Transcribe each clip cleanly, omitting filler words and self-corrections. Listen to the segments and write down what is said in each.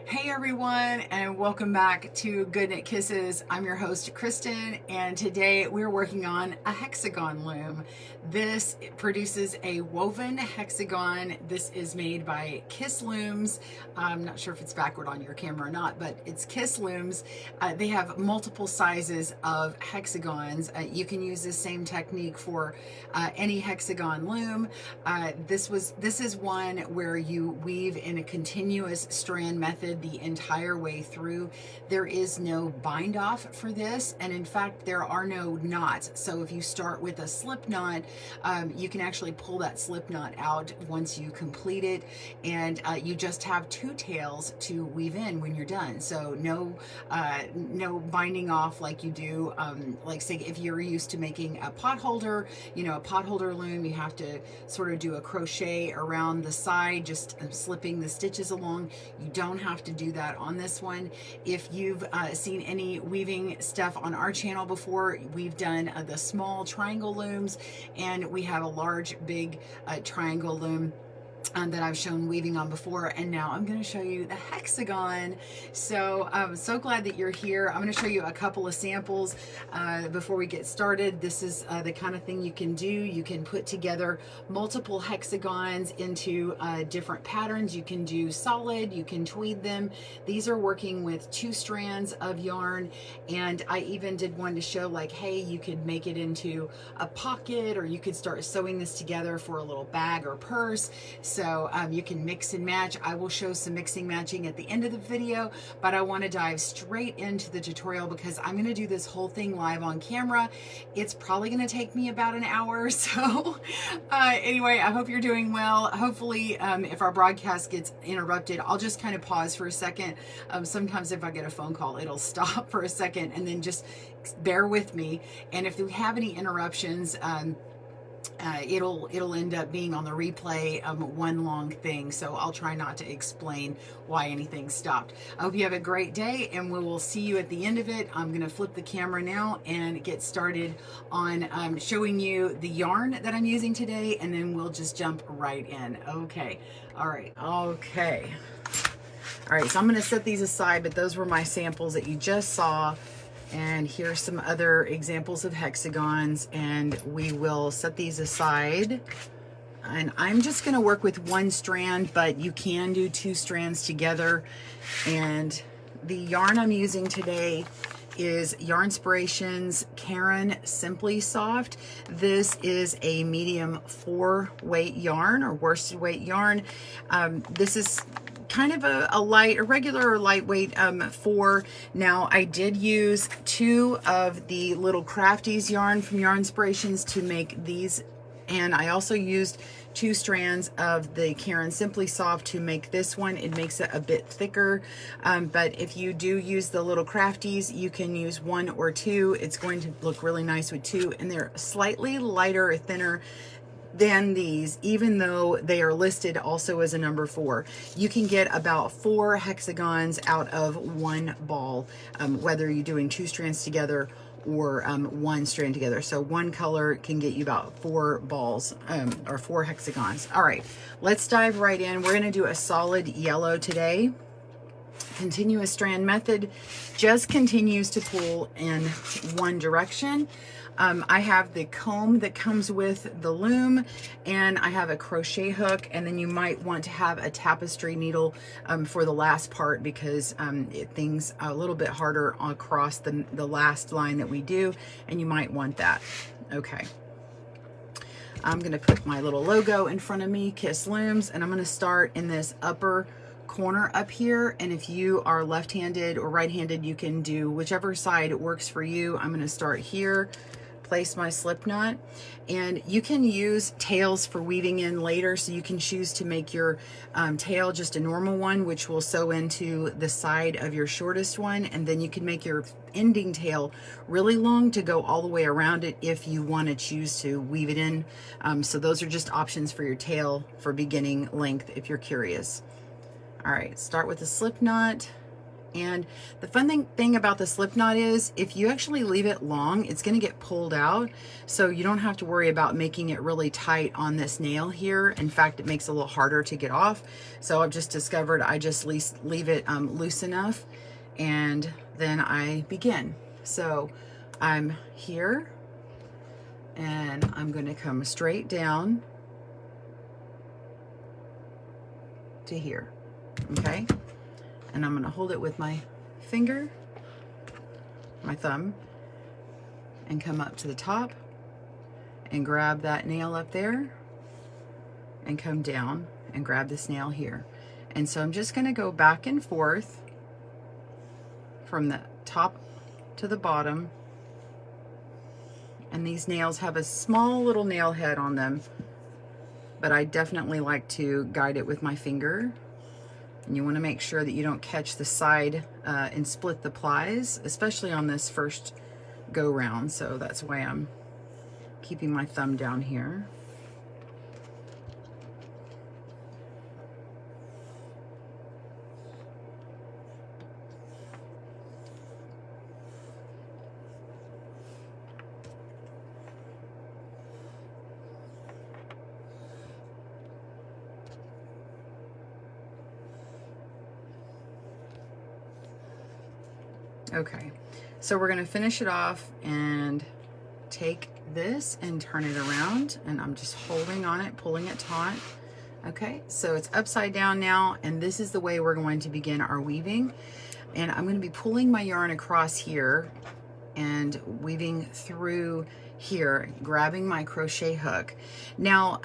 Hey everyone, and welcome back to Good Knit Kisses. I'm your host Kristen, and today we're working on a hexagon loom. This produces a woven hexagon. This is made by Kiss Looms. I'm not sure if it's backward on your camera or not, but it's Kiss Looms. They have multiple sizes of hexagons. You can use the same technique for any hexagon loom. This is one where you weave in a continuous strand method the entire way through. There is no bind off for this, and in fact there are no knots. So if you start with a slip knot, you can actually pull that slip knot out once you complete it, and you just have two tails to weave in when you're done. So no binding off like you do, like say if you're used to making a pot holder, you know, a pot holder loom, you have to sort of do a crochet around the side, just slipping the stitches along. You don't have to do that on this one. If you've seen any weaving stuff on our channel before, we've done the small triangle looms, and we have a large big triangle loom that I've shown weaving on before, and now I'm going to show you the hexagon. So I'm so glad that you're here. I'm going to show you a couple of samples before we get started. This is the kind of thing you can do. You can put together multiple hexagons into different patterns. You can do solid, you can tweed them. These are working with 2 strands of yarn, and I even did one to show like, hey, you could make it into a pocket, or you could start sewing this together for a little bag or purse. So you can mix and match. I will show some mixing matching at the end of the video, but I want to dive straight into the tutorial because I'm going to do this whole thing live on camera. It's probably going to take me about an hour. So anyway, I hope you're doing well. Hopefully if our broadcast gets interrupted, I'll just kind of pause for a second. Sometimes if I get a phone call, it'll stop for a second, and then just bear with me. And if we have any interruptions, it'll end up being on the replay, one long thing, so I'll try not to explain why anything stopped. I hope you have a great day, and we will see you at the end of it. I'm going to flip the camera now and get started on showing you the yarn that I'm using today, and then we'll just jump right in. Okay, all right, okay. All right, so I'm going to set these aside, but those were my samples that you just saw. And here's some other examples of hexagons, and we will set these aside. And I'm just going to work with 1 strand, but you can do 2 strands together. And the yarn I'm using today is Yarnspirations Caron Simply Soft. This is a medium 4 weight yarn, or worsted weight yarn. This is kind of a regular or lightweight 4. Now I did use 2 of the little crafties yarn from Yarnspirations to make these, and I also used 2 strands of the Caron Simply Soft to make this one. It makes it a bit thicker, but if you do use the little crafties, you can use 1 or 2. It's going to look really nice with 2, and they're slightly lighter or thinner than these, even though they are listed also as a number 4. You can get about 4 hexagons out of 1 ball, whether you're doing 2 strands together or 1 strand together. So 1 color can get you about 4 balls, or 4 hexagons. All right, let's dive right in. We're going to do a solid yellow today. Continuous strand method just continues to pull in 1 direction. I have the comb that comes with the loom, and I have a crochet hook, and then you might want to have a tapestry needle for the last part, because things are a little bit harder across the last line that we do, and you might want that. Okay. I'm going to put my little logo in front of me, Kiss Looms, and I'm going to start in this upper corner up here. And if you are left-handed or right-handed, you can do whichever side works for you. I'm going to start here, place my slip knot, and you can use tails for weaving in later, so you can choose to make your tail just a normal one, which will sew into the side of your shortest one, and then you can make your ending tail really long to go all the way around it if you want to choose to weave it in. So those are just options for your tail for beginning length if you're curious. All right, start with a slip knot, And the fun thing about the slip knot is if you actually leave it long, it's going to get pulled out. So you don't have to worry about making it really tight on this nail here. In fact, it makes it a little harder to get off. So I've just discovered I just leave it loose enough, and then I begin. So I'm here and I'm going to come straight down to here. Okay. And I'm going to hold it with my finger, my thumb, and come up to the top and grab that nail up there and come down and grab this nail here. And so I'm just going to go back and forth from the top to the bottom. And these nails have a small little nail head on them, but I definitely like to guide it with my finger. And you want to make sure that you don't catch the side and split the plies, especially on this first go round. So that's why I'm keeping my thumb down here. Okay, so we're going to finish it off and take this and turn it around, and I'm just holding on it, pulling it taut. Okay, so it's upside down now, and this is the way we're going to begin our weaving. And I'm going to be pulling my yarn across here and weaving through here, grabbing my crochet hook. Now,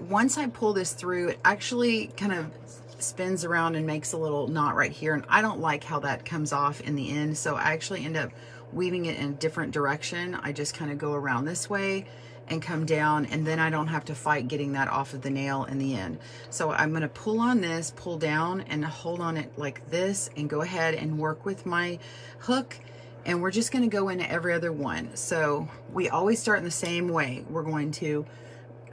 once I pull this through, it actually kind of spins around and makes a little knot right here, and I don't like how that comes off in the end, so I actually end up weaving it in a different direction. I just kind of go around this way and come down, and then I don't have to fight getting that off of the nail in the end. So I'm going to pull on this, pull down, and hold on it like this, and go ahead and work with my hook, and we're just going to go into every other one. So we always start in the same way. We're going to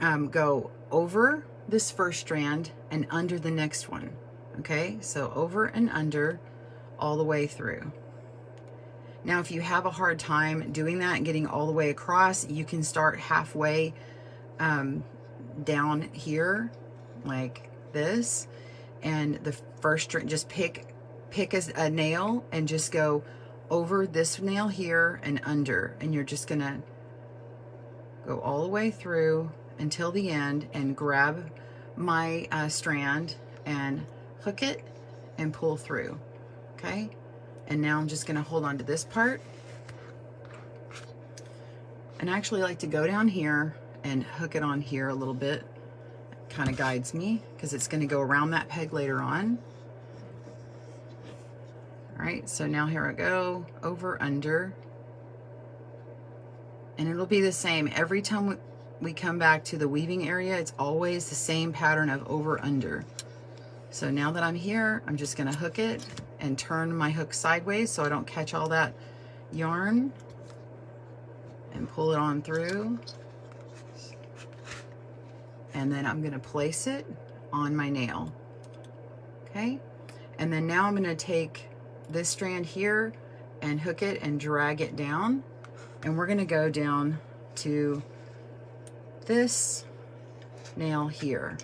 go over this first strand and under the next one. Okay, so over and under all the way through. Now, if you have a hard time doing that and getting all the way across, you can start halfway down here like this, and the first string, just pick a nail and just go over this nail here and under, and you're just gonna go all the way through until the end and grab my strand and hook it and pull through. Okay, and now I'm just going to hold on to this part, and I actually like to go down here and hook it on here a little bit. It kind of guides me because it's going to go around that peg later on. All right, so now here I go, over, under, and it'll be the same every time we come back to the weaving area. It's always the same pattern of over, under. So now that I'm here, I'm just going to hook it and turn my hook sideways so I don't catch all that yarn, and pull it on through. And then I'm going to place it on my nail. Okay, and then now I'm going to take this strand here and hook it and drag it down, and we're going to go down to this nail here.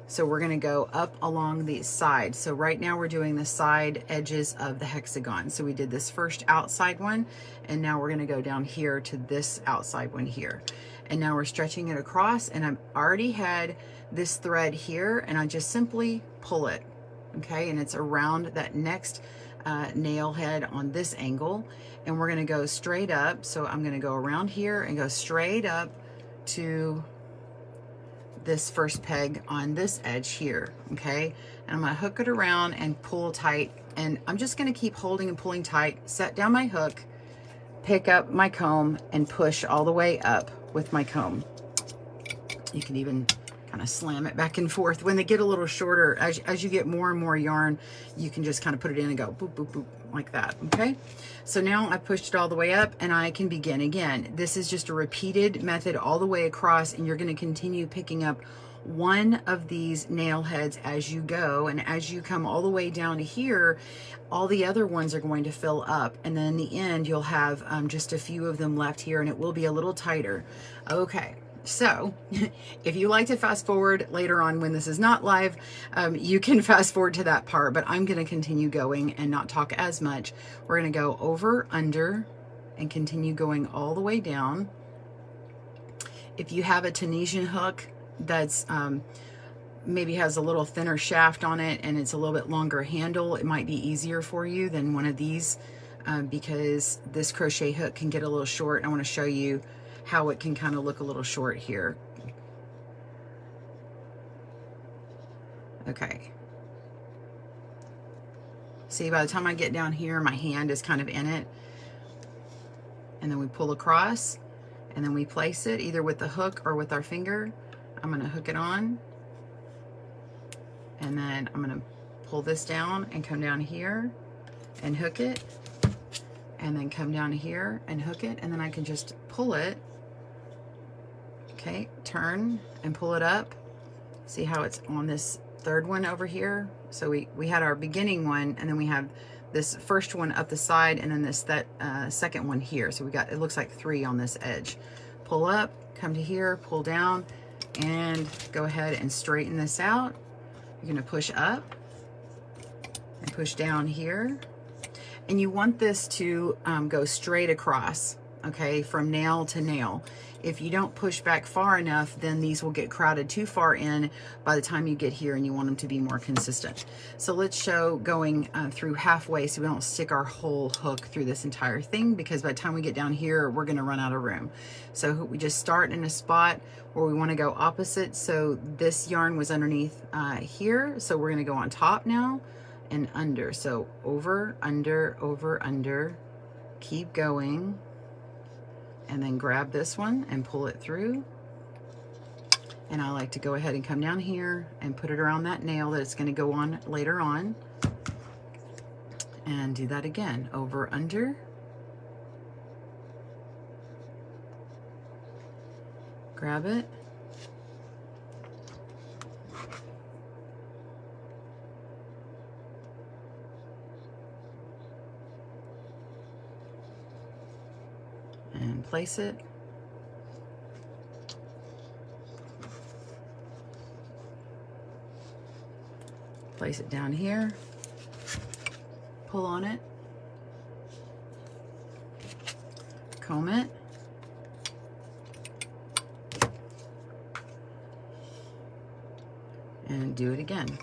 So we're going to go up along these sides. So right now we're doing the side edges of the hexagon. So we did this first outside one, and now we're going to go down here to this outside one here. And now we're stretching it across, and I've already had this thread here, and I just simply pull it. Okay, and it's around that next nail head on this angle, and we're going to go straight up. So I'm going to go around here and go straight up to this first peg on this edge here. Okay, and I'm going to hook it around and pull tight, and I'm just going to keep holding and pulling tight, set down my hook, pick up my comb, and push all the way up with my comb. You can even kind of slam it back and forth. When they get a little shorter, as you get more and more yarn, you can just kind of put it in and go boop, boop, boop, like that. Okay, so now I pushed it all the way up, and I can begin again. This is just a repeated method all the way across, and you're going to continue picking up one of these nail heads as you go, and as you come all the way down to here, all the other ones are going to fill up, and then in the end you'll have just a few of them left here, and it will be a little tighter. Okay, so if you like to fast forward later on when this is not live, you can fast forward to that part, but I'm going to continue going and not talk as much. We're going to go over, under, and continue going all the way down. If you have a Tunisian hook that's maybe has a little thinner shaft on it and it's a little bit longer handle, it might be easier for you than one of these because this crochet hook can get a little short. I want to show you how it can kind of look a little short here. Okay. See, by the time I get down here, my hand is kind of in it. And then we pull across, and then we place it either with the hook or with our finger. I'm going to hook it on, and then I'm going to pull this down and come down here and hook it, and then come down here and hook it, and then I can just pull it. Okay, turn and pull it up. See how it's on this third one over here? So we had our beginning one, and then we have this first one up the side, and then this second one here. So we got, it looks like 3 on this edge. Pull up, come to here, pull down, and go ahead and straighten this out. You're going to push up and push down here, and you want this to go straight across, okay, from nail to nail. If you don't push back far enough, then these will get crowded too far in by the time you get here, and you want them to be more consistent. So let's show going through halfway so we don't stick our whole hook through this entire thing, because by the time we get down here, we're going to run out of room. So we just start in a spot where we want to go opposite. So this yarn was underneath here, so we're going to go on top now and under. So over, under, keep going. And then grab this one and pull it through. And I like to go ahead and come down here and put it around that nail that it's going to go on later on. And do that again. Over, under. Grab it. And place it. Place it down here. Pull on it. Comb it. And do it again.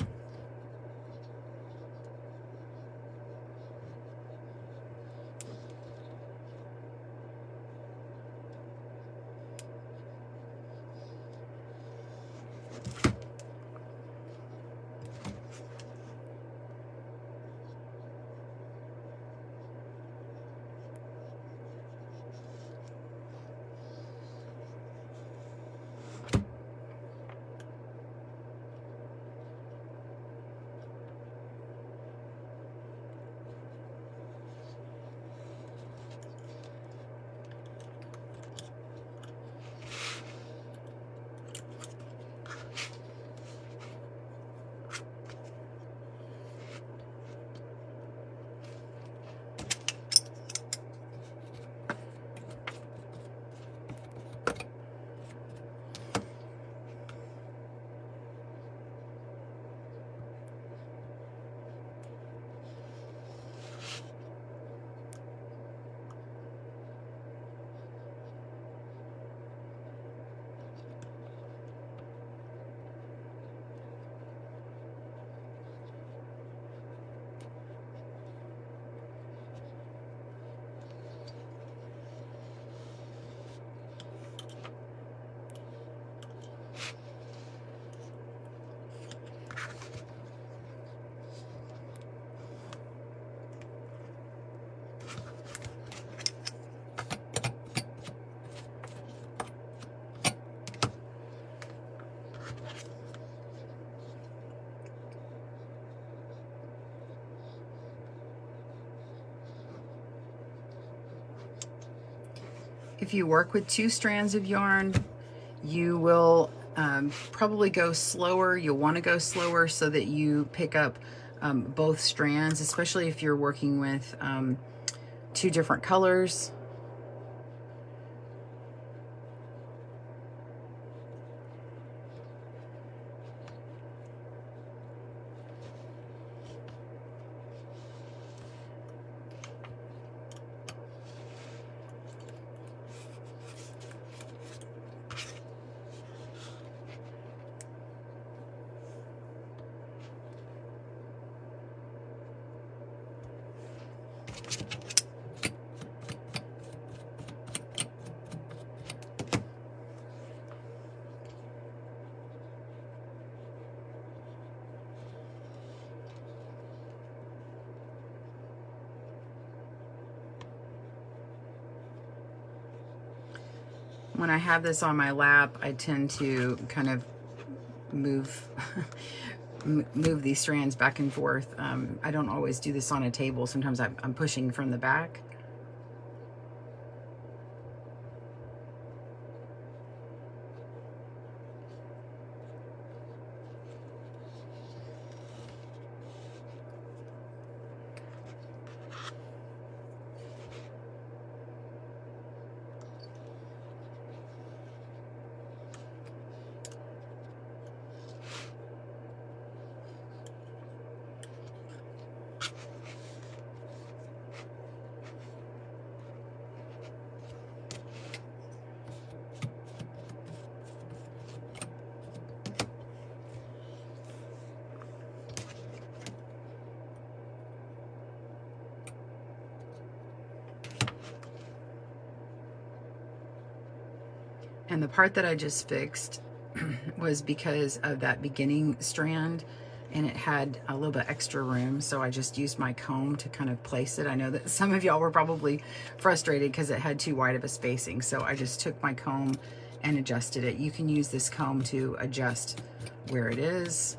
If you work with 2 strands of yarn, you will probably go slower. You'll want to go slower so that you pick up both strands, especially if you're working with two different colors. When I have this on my lap, I tend to kind of move move these strands back and forth. I don't always do this on a table. Sometimes I'm pushing from the back. And the part that I just fixed was because of that beginning strand, and it had a little bit extra room, so I just used my comb to kind of place it. I know that some of y'all were probably frustrated because it had too wide of a spacing, so I just took my comb and adjusted it. You can use this comb to adjust where it is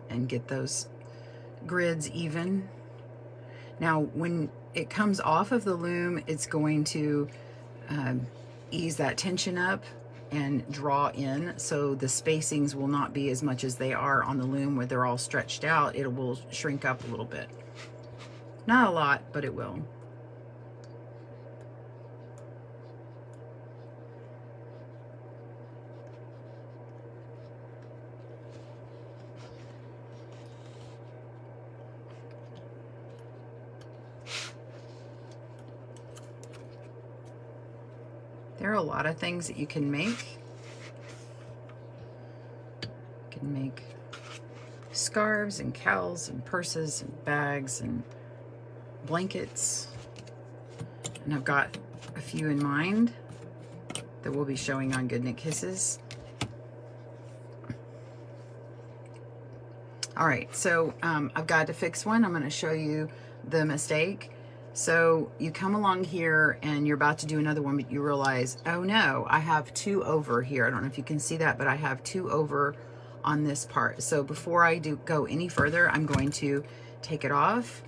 and get those grids even. Now, when it comes off of the loom, it's going to ease that tension up and draw in, so the spacings will not be as much as they are on the loom where they're all stretched out. It will shrink up a little bit. Not a lot, but it will. There are a lot of things that you can make. You can make scarves and cowls and purses and bags and blankets. And I've got a few in mind that we'll be showing on Good Knit Kisses. All right, so I've got to fix one. I'm going to show you the mistake. So you come along here and you're about to do another one, but you realize, oh no, I have two over here. I don't know if you can see that, but I have two over on this part. So before I go any further, I'm going to take it off,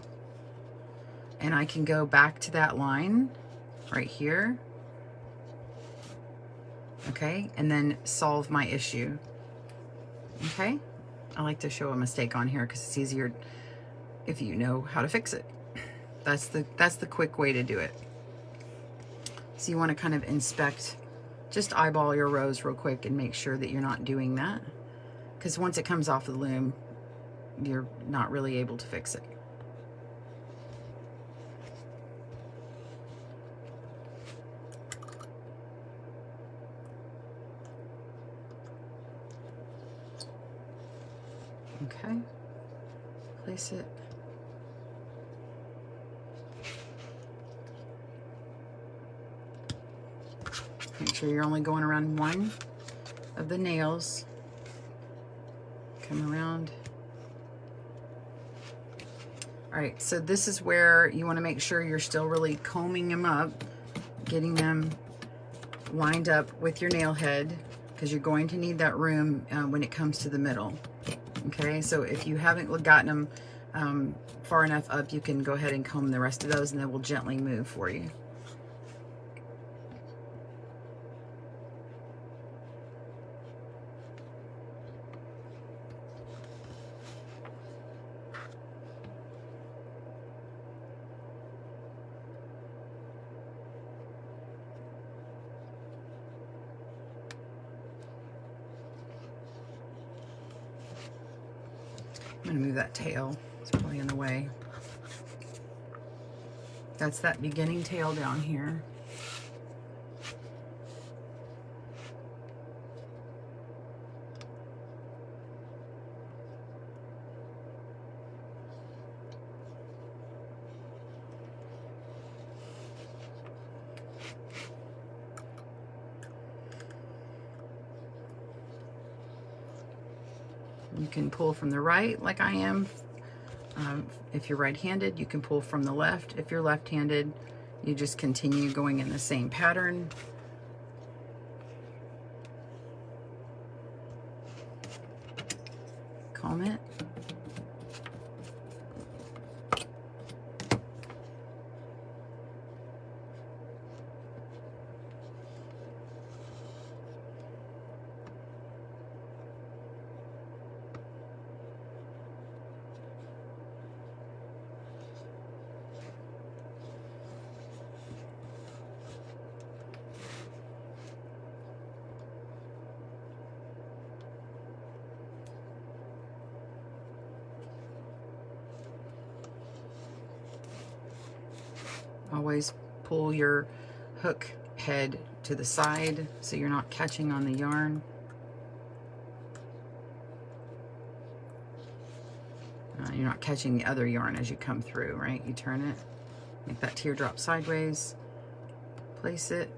and I can go back to that line right here. Okay, and then solve my issue. Okay, I like to show a mistake on here because it's easier if you know how to fix it. That's the quick way to do it. So you want to kind of inspect, just eyeball your rows real quick and make sure that you're not doing that, because once it comes off the loom, you're not really able to fix it. Okay, place it. Make sure you're only going around one of the nails. Come around. All right, so this is where you want to make sure you're still really combing them up, getting them lined up with your nail head, because you're going to need that room when it comes to the middle. Okay, so if you haven't gotten them far enough up, you can go ahead and comb the rest of those, and then we'll gently move for you. gonna move that tail. It's probably in the way. That's that beginning tail down here. You can pull from the right like I am. If you're right-handed, you can pull from the left. If you're left-handed, you just continue going in the same pattern. Comb it. Always pull your hook head to the side so you're not catching on the yarn. You're not catching the other yarn as you come through, right? You turn it, make that teardrop sideways, place it.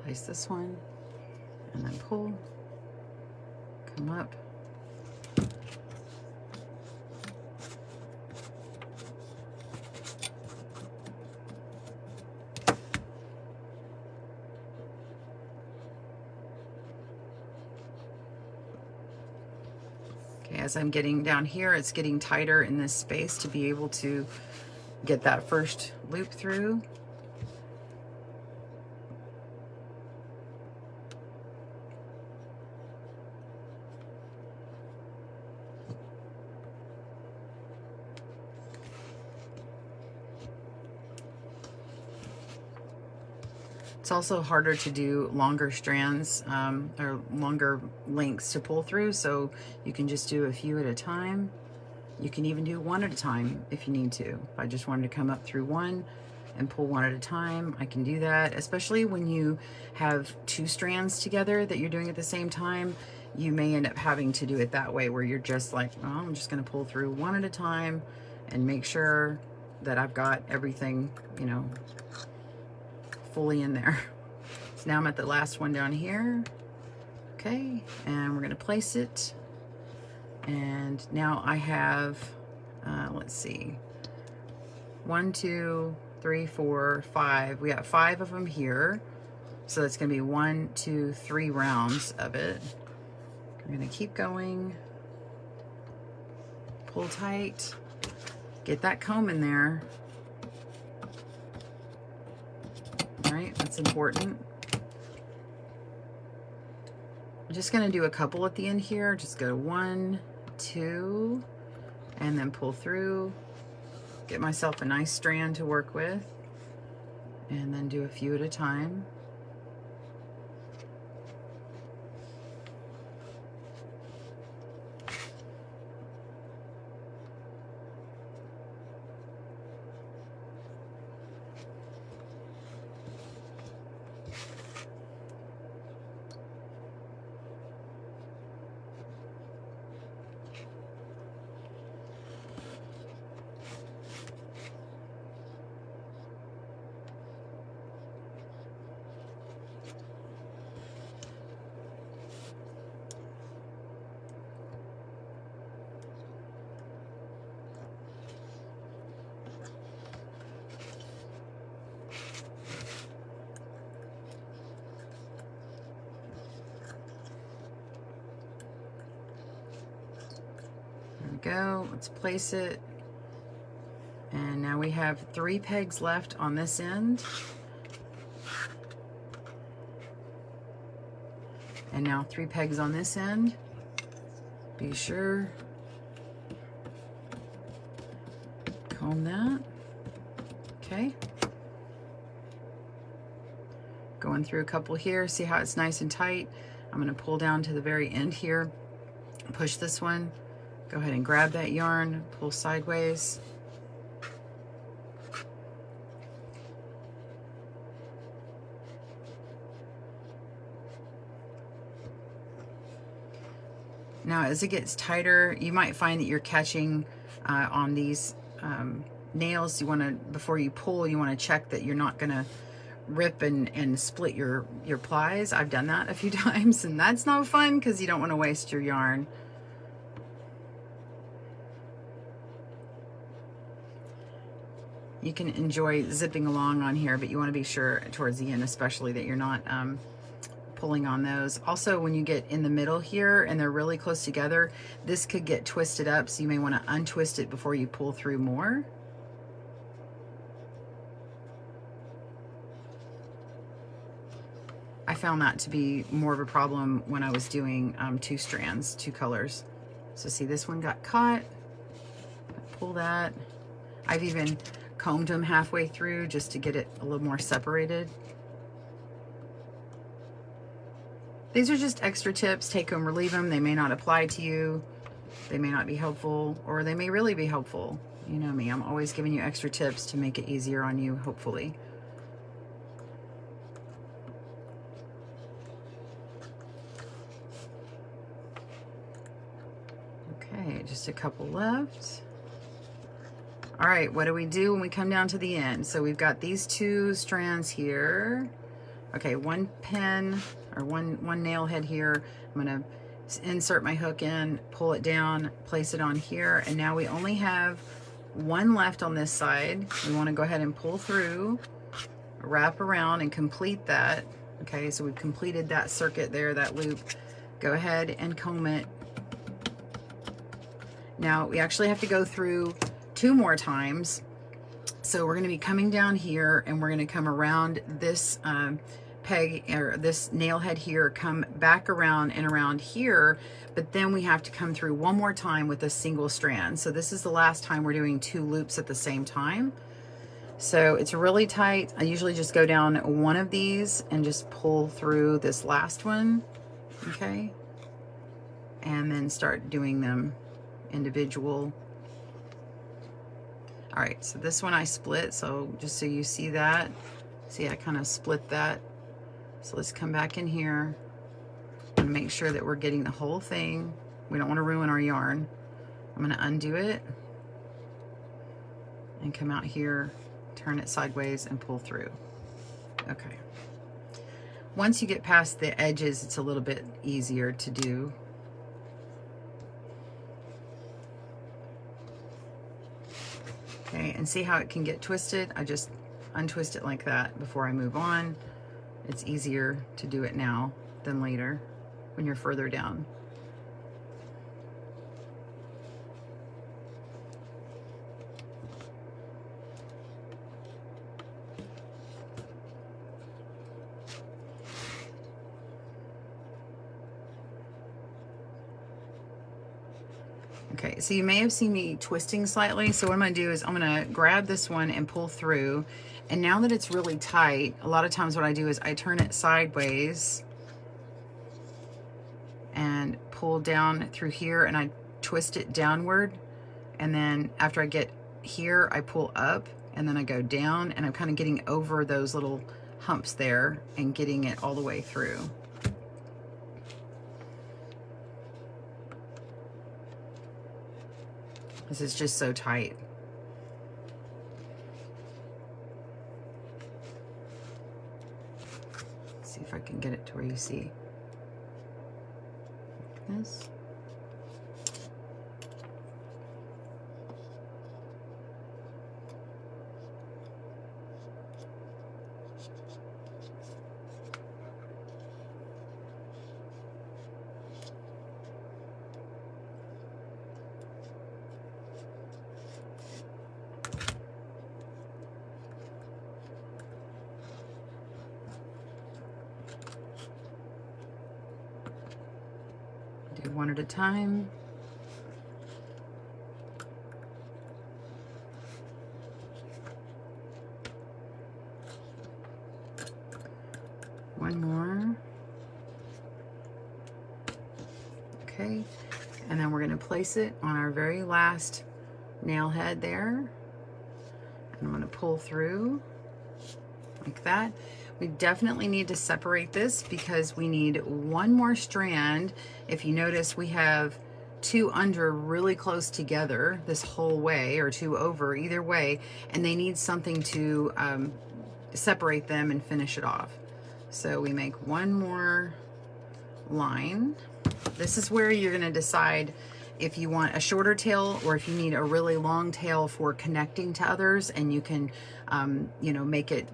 Place this one, and then pull, come up. Okay, as I'm getting down here, it's getting tighter in this space to be able to get that first loop through. It's also harder to do longer strands or longer lengths to pull through, so you can just do a few at a time. You can even do one at a time if you need to. If I just wanted to come up through one and pull one at a time, I can do that, especially when you have two strands together that you're doing at the same time. You may end up having to do it that way, where you're just like, oh, I'm just gonna pull through one at a time and make sure that I've got everything, you know, fully in there. So now I'm at the last one down here. Okay, and we're gonna place it. And now I have, let's see, 1, 2, 3, 4, 5. We got 5 of them here. So that's gonna be 1, 2, 3 rounds of it. I'm gonna keep going. Pull tight. Get that comb in there. All right, that's important. I'm just gonna do a couple at the end here. Just go 1, 2, and then pull through. Get myself a nice strand to work with, and then do a few at a time. Go, let's place it, and now we have 3 pegs left on this end, and now 3 pegs on this end. Be sure comb that. Okay. Going through a couple here, see how it's nice and tight. I'm going to pull down to the very end here, push this one, go ahead and grab that yarn, pull sideways. Now as it gets tighter, you might find that you're catching on these nails. You want to, before you pull, you want to check that you're not going to rip and split your plies. I've done that a few times, and that's no fun because you don't want to waste your yarn. You can enjoy zipping along on here, but you want to be sure towards the end especially that you're not pulling on those. Also, when you get in the middle here and they're really close together, this could get twisted up, so you may want to untwist it before you pull through more. I found that to be more of a problem when I was doing 2 strands, 2 colors. So see, this one got caught. Pull that. I've even combed them halfway through just to get it a little more separated. These are just extra tips. Take them or leave them. They may not apply to you. They may not be helpful, or they may really be helpful. You know me, I'm always giving you extra tips to make it easier on you, hopefully. Okay, just a couple left. All right, what do we do when we come down to the end? So we've got these 2 strands here. Okay, one pin or one nail head here. I'm gonna insert my hook in, pull it down, place it on here, and now we only have 1 left on this side. We want to go ahead and pull through, wrap around, and complete that. Okay, so we've completed that circuit there, that loop. Go ahead and comb it. Now we actually have to go through 2 more times. So we're going to be coming down here, and we're going to come around this peg, or this nail head here, come back around and around here, but then we have to come through 1 more time with a single strand. So this is the last time we're doing 2 loops at the same time. So it's really tight. I usually just go down 1 of these and just pull through this last one, okay? And then start doing them individual. All right, so this one I split, so just so you see that. See, I kind of split that. So let's come back in here and make sure that we're getting the whole thing. We don't want to ruin our yarn. I'm going to undo it and come out here, turn it sideways, and pull through. Okay. Once you get past the edges, it's a little bit easier to do. Okay, and see how it can get twisted? I just untwist it like that before I move on. It's easier to do it now than later when you're further down. Okay, so you may have seen me twisting slightly. So what I'm gonna do is I'm gonna grab this one and pull through. And now that it's really tight, a lot of times what I do is I turn it sideways and pull down through here, and I twist it downward. And then after I get here, I pull up, and then I go down, and I'm kind of getting over those little humps there and getting it all the way through. This is just so tight. Let's see if I can get it to where you see this. Do one at a time. one more. Okay, and then we're going to place it on our very last nail head there. And I'm going to pull through like that. We definitely need to separate this because we need one more strand. If you notice, we have two under really close together this whole way, or two over, either way, and they need something to separate them and finish it off. So we make one more line. This is where you're going to decide if you want a shorter tail or if you need a really long tail for connecting to others, and you can you know, make it,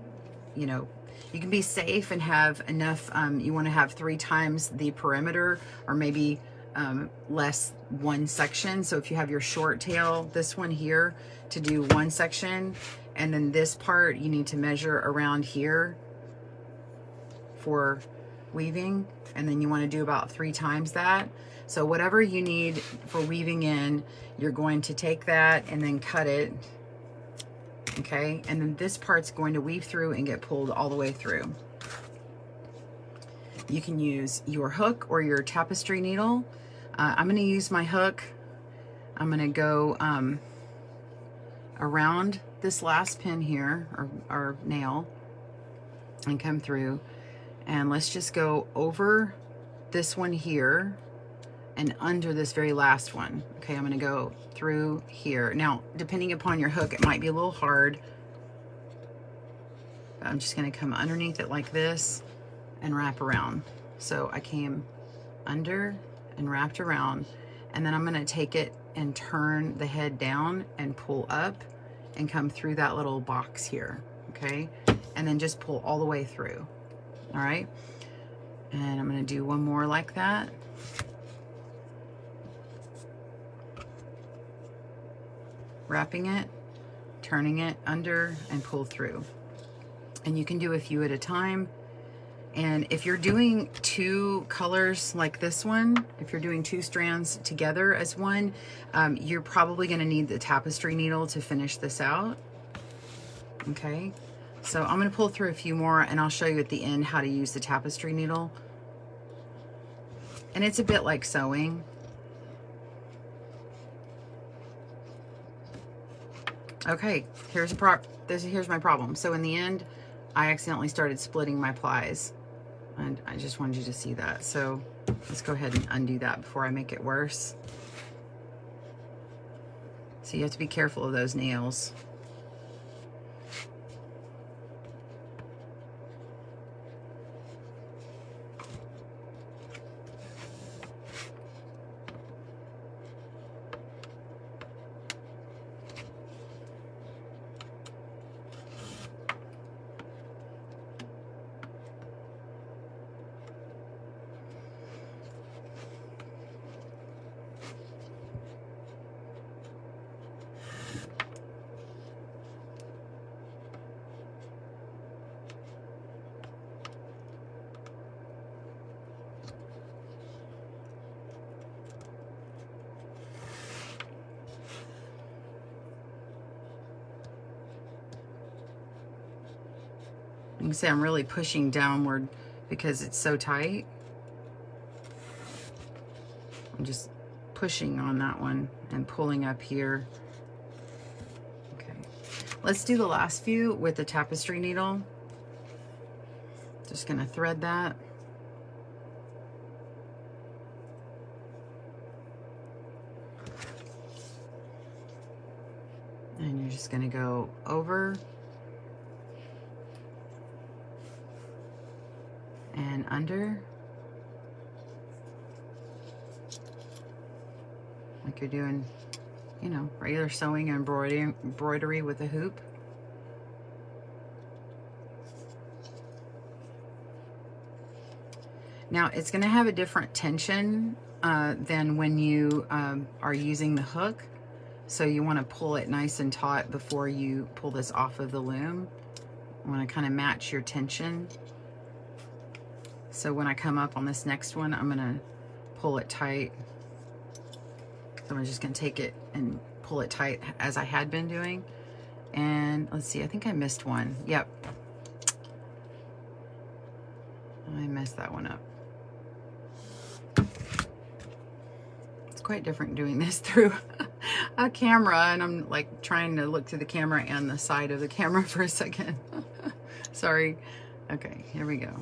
you know, you can be safe and have enough. You want to have 3 times the perimeter, or maybe less one section. So if you have your short tail, this one here, to do one section, and then this part you need to measure around here for weaving, and then you want to do about 3 times that. So whatever you need for weaving in, you're going to take that and then cut it. Okay, and then this part's going to weave through and get pulled all the way through. You can use your hook or your tapestry needle. I'm going to use my hook. I'm going to go around this last pin here, or nail, and come through. And let's just go over this one here and under this very last one. Okay, I'm going to go through here. Now, depending upon your hook, it might be a little hard. I'm just going to come underneath it like this and wrap around. So I came under and wrapped around, and then I'm going to take it and turn the head down and pull up and come through that little box here. Okay, and then just pull all the way through. All right, and I'm going to do one more like that. Wrapping it, turning it under, and pull through. And you can do a few at a time. And if you're doing 2 colors like this one, if you're doing 2 strands together as one, you're probably going to need the tapestry needle to finish this out. Okay, so I'm going to pull through a few more, and I'll show you at the end how to use the tapestry needle. And it's a bit like sewing. Okay, here's my problem. So in the end, I accidentally started splitting my plies, and I just wanted you to see that. So let's go ahead and undo that before I make it worse. So you have to be careful of those nails. You can see I'm really pushing downward because it's so tight. I'm just pushing on that one and pulling up here. Okay, let's do the last few with the tapestry needle. Just gonna thread that. And you're just gonna go over and under, like you're doing, you know, regular sewing and embroidery with a hoop. Now it's going to have a different tension than when you are using the hook, so you want to pull it nice and taut before you pull this off of the loom. You want to kind of match your tension. So when I come up on this next one, I'm going to pull it tight. So I'm just going to take it and pull it tight as I had been doing. And let's see, I think I missed one. Yep. I messed that one up. It's quite different doing this through a camera, and I'm like trying to look through the camera and the side of the camera for a second. Sorry. Okay, here we go.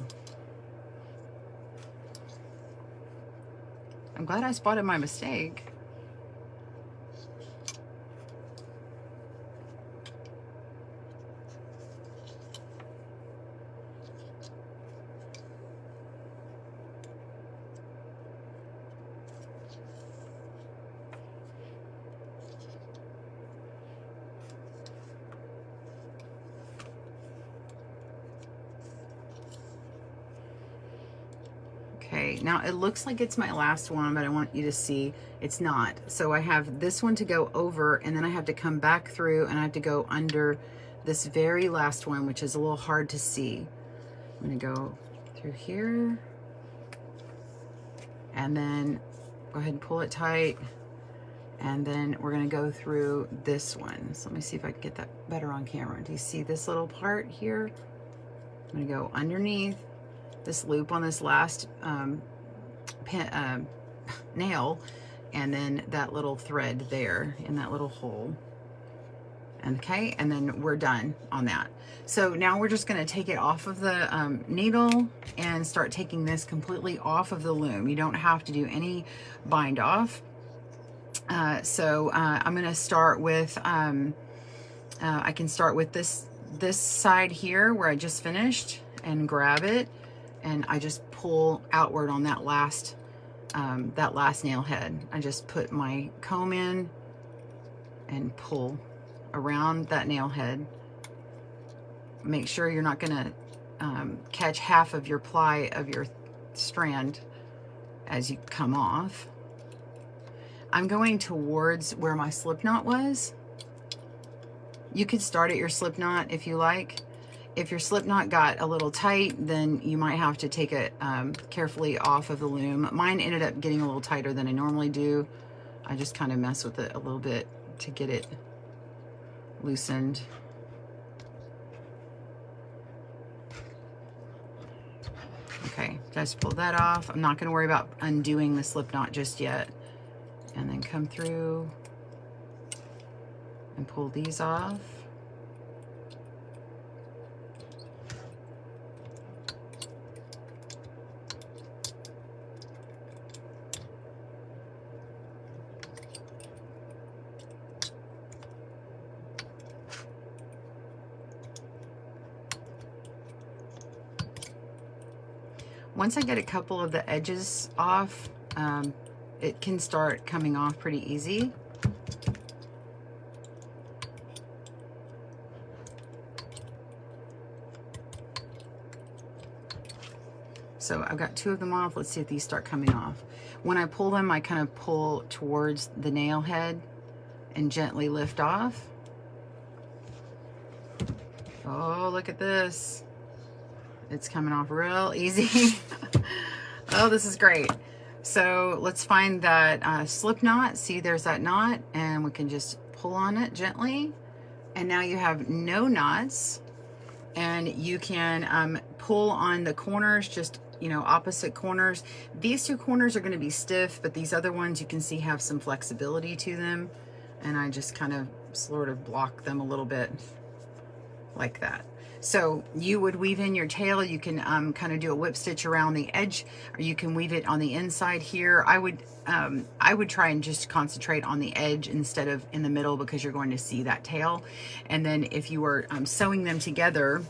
I'm glad I spotted my mistake. Okay, now it looks like it's my last one, but I want you to see it's not. So I have this one to go over, and then I have to come back through, and I have to go under this very last one, which is a little hard to see. I'm gonna go through here, and then go ahead and pull it tight, and then we're gonna go through this one. So let me see if I can get that better on camera. Do you see this little part here? I'm gonna go underneath this loop on this last nail, and then that little thread there in that little hole. Okay, and then we're done on that. So now we're just going to take it off of the needle and start taking this completely off of the loom. You don't have to do any bind off. I'm going to start with I can start with this side here where I just finished and grab it, and I just pull outward on that last nail head. I just put my comb in and pull around that nail head. Make sure you're not gonna catch half of your ply of your strand as you come off. I'm going towards where my slip knot was. You could start at your slip knot if you like. If your slip knot got a little tight, then you might have to take it carefully off of the loom. Mine ended up getting a little tighter than I normally do. I just kind of mess with it a little bit to get it loosened. Okay, just pull that off. I'm not going to worry about undoing the slip knot just yet. And then come through and pull these off. Once I get a couple of the edges off, it can start coming off pretty easy. So I've got two of them off. Let's see if these start coming off. When I pull them, I kind of pull towards the nail head and gently lift off. Oh, look at this. It's coming off real easy. Oh, this is great. So let's find that slip knot. See, there's that knot, and we can just pull on it gently. And now you have no knots, and you can pull on the corners, just, you know, opposite corners. These two corners are going to be stiff, but these other ones you can see have some flexibility to them. And I just kind of sort of block them a little bit like that. So you would weave in your tail. You can kind of do a whip stitch around the edge, or you can weave it on the inside here. I would try and just concentrate on the edge instead of in the middle, because you're going to see that tail. And then if you were sewing them together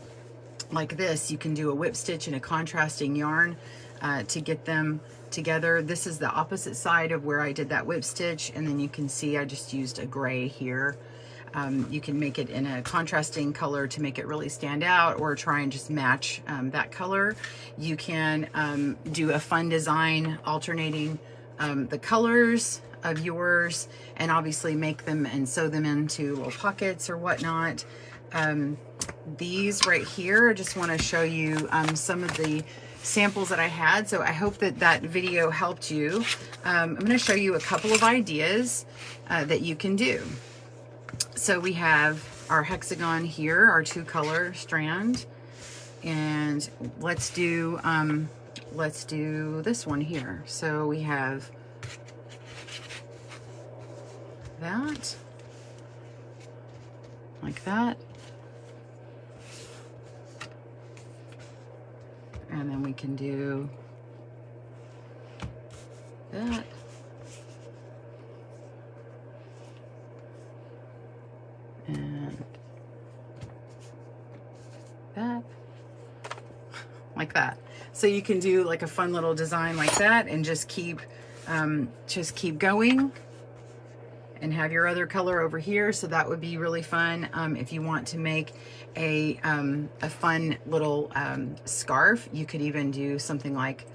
like this, you can do a whip stitch and a contrasting yarn to get them together. This is the opposite side of where I did that whip stitch, and then you can see I just used a gray here. You can make it in a contrasting color to make it really stand out, or try and just match that color. You can do a fun design alternating the colors of yours, and obviously make them and sew them into little pockets or whatnot. These right here, I just want to show you some of the samples that I had. So I hope that that video helped you. I'm going to show you a couple of ideas that you can do. So we have our hexagon here, our 2-color strand, And let's do this one here. So we have that, like that. And then we can do that. And that. Like that. So you can do like a fun little design like that and just keep going and have your other color over here. So that would be really fun. If you want to make a fun little scarf, you could even do something like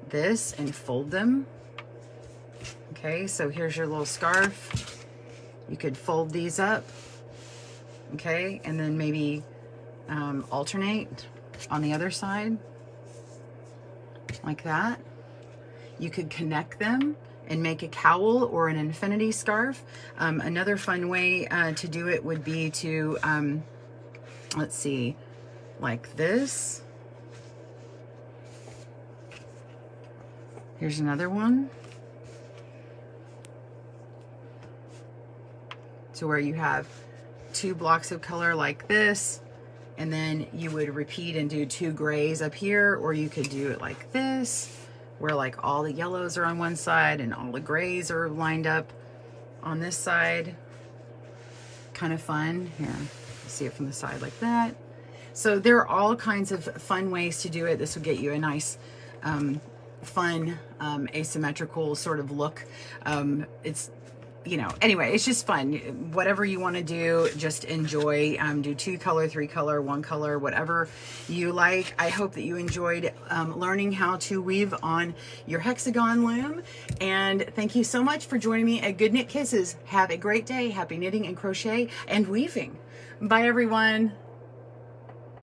this and fold them. Okay, so here's your little scarf. You could fold these up, okay, and then maybe alternate on the other side, like that. You could connect them and make a cowl or an infinity scarf. Another fun way to do it would be to, let's see, like this. Here's another one. So where you have 2 blocks of color like this, and then you would repeat and do 2 grays up here, or you could do it like this, where like all the yellows are on one side and all the grays are lined up on this side. Kind of fun. Here, see it from the side like that. So there are all kinds of fun ways to do it. This will get you a nice, fun, asymmetrical sort of look. It's, you know, anyway, it's just fun. Whatever you want to do, just enjoy. Do 2 color, 3 color, 1 color, whatever you like. I hope that you enjoyed learning how to weave on your Hexagon loom. And thank you so much for joining me at Good Knit Kisses. Have a great day. Happy knitting and crochet and weaving. Bye, everyone.